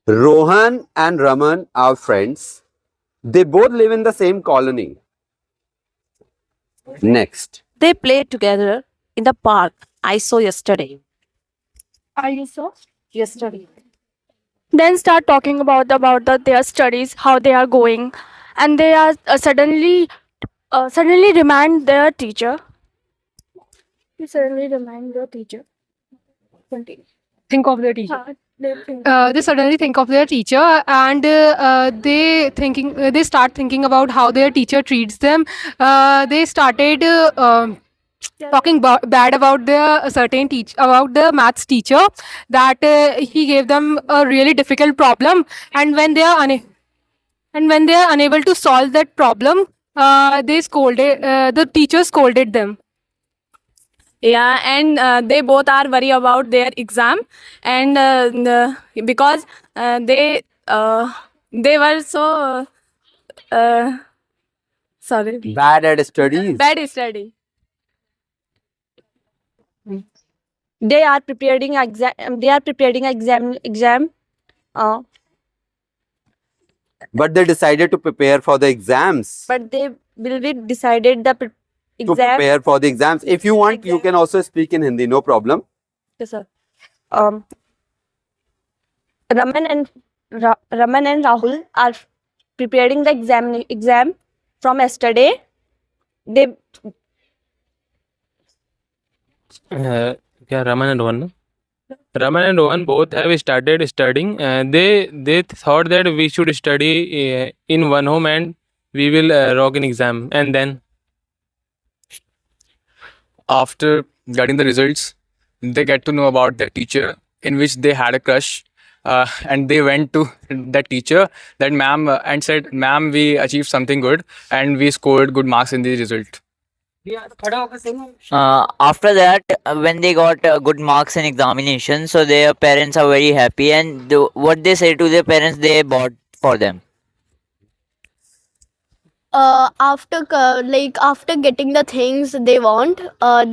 Rohan and Raman are friends. They both live in the same colony. Next. They played together in the park I saw yesterday. Are you so? Yesterday. Then start talking about their studies, how they are going, and they are suddenly remind their teacher. You suddenly remind your teacher. Continue. Think of their teacher. They think. They suddenly think of their teacher, and they start thinking about how their teacher treats them. They started talking bad about their certain about the maths teacher, that he gave them a really difficult problem, and when they are unable to solve that problem, the teacher scolded them. Yeah, and they both are worried about their exam, and because they were so sorry, Bad at studies. bad study. They are preparing exam. But they decided to prepare for the exams. But they will be decided the To exam. prepare for the exams. If you want, you can also speak in Hindi, no problem. Yes, sir. Raman and Rahul are preparing the exam from yesterday. They Raman and Rohan. No? Raman and Rohan both have started studying. They thought that we should study in one home and we will rock an exam. And then After getting the results, they get to know about their teacher, in which they had a crush. And they went to that teacher, that ma'am, and said, "Ma'am, we achieved something good and we scored good marks in the result." After that, when they got good marks in examination, so their parents are very happy, and what they say to their parents, they bought for them. After getting the things they want,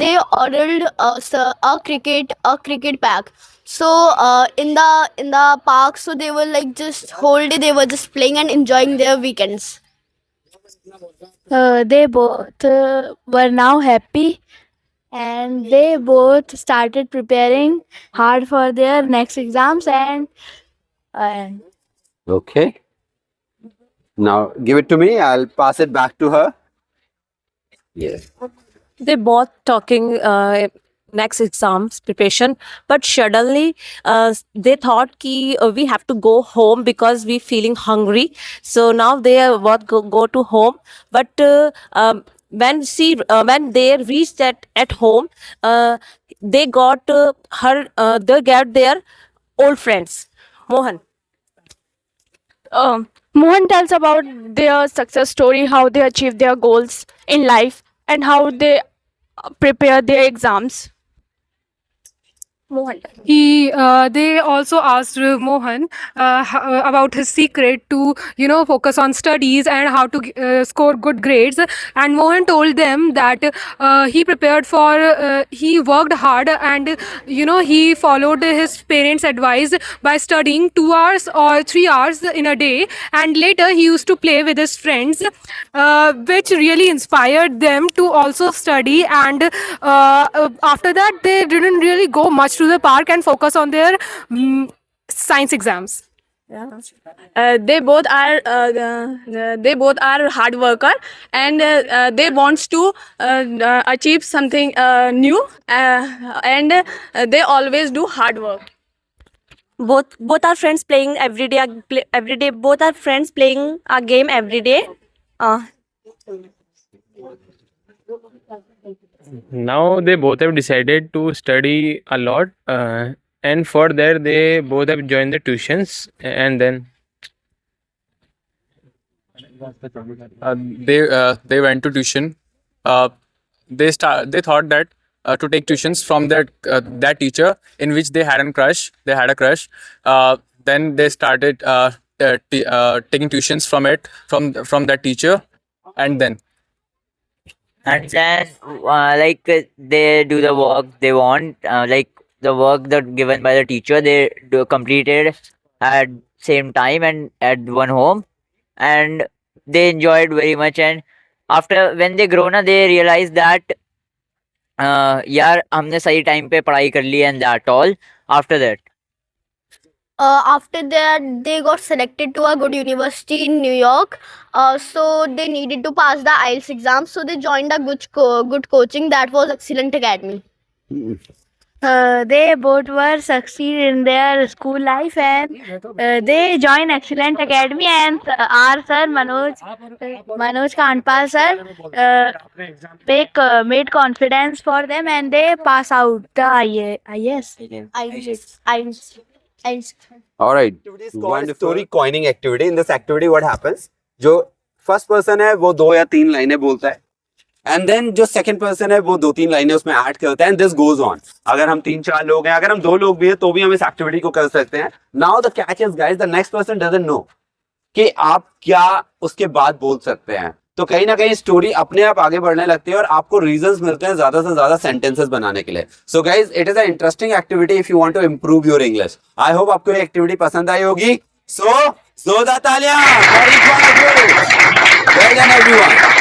they ordered a cricket pack. So in the park, so they were like just whole day they were just playing and enjoying their weekends. They both were now happy, and they both started preparing hard for their next exams, and Okay. Now give it to me. I'll pass it back to her. Yes. they both talking next exams preparation, but suddenly they thought ki we have to go home because we feeling hungry. So now they both go to home, but when they reached at home, they got their old friends. Mohan. Mohan tells about their success story, how they achieve their goals in life, and how they prepare their exams. Mohan. They also asked Mohan about his secret to focus on studies and how to score good grades, and Mohan told them that he worked hard, and he followed his parents advice by studying 2 hours or 3 hours in a day, and later he used to play with his friends, which really inspired them to also study, and after that they didn't really go much to the park and focus on their science exams. They both are hard worker, and they wants to achieve something new, and they always do hard work. Both are friends playing every day. Both are friends playing a game every day. now they both have decided to study a lot. And for that, they both have joined the tuitions. And then They went to tuition. They thought that to take tuitions from that teacher, in which they had a crush. Then they started taking tuitions from that teacher, and then And then, they do the work they want, like the work that given by the teacher, they do completed at same time and at one home, and they enjoyed very much. And after when they grow na, they realize that यार हमने सही time पे पढ़ाई कर ली and that all. After that, After that, they got selected to a good university in New York. So they needed to pass the IELTS exam. So they joined a good coaching that was Excellent Academy. They both were succeed in their school life, and they joined Excellent Academy, and our sir Manoj Kandpal sir made confidence for them, and they pass out the IAS. All right. One story coining activity. In this activity, what happens? जो first person है वो 2 या 3 लाइनें बोलता है, and then जो second person है वो 2-3 लाइनें उसमें ऐड करता है, and this goes on. अगर हम 3-4 लोग हैं, अगर हम 2 लोग भी हैं तो भी हम इस एक्टिविटी को कर सकते हैं. Now the catch is, guys, the next person doesn't know कि आप क्या उसके बाद बोल सकते हैं. तो कहीं ना कहीं स्टोरी अपने आप आगे बढ़ने लगती है और आपको रीजंस मिलते हैं ज्यादा से ज्यादा सेंटेंसेस बनाने के लिए. So guys, it is a interesting activity if you want to improve your English. I hope आपको ये एक्टिविटी पसंद आई होगी. सो जोरदार तालियां for each one of you. Well done everyone.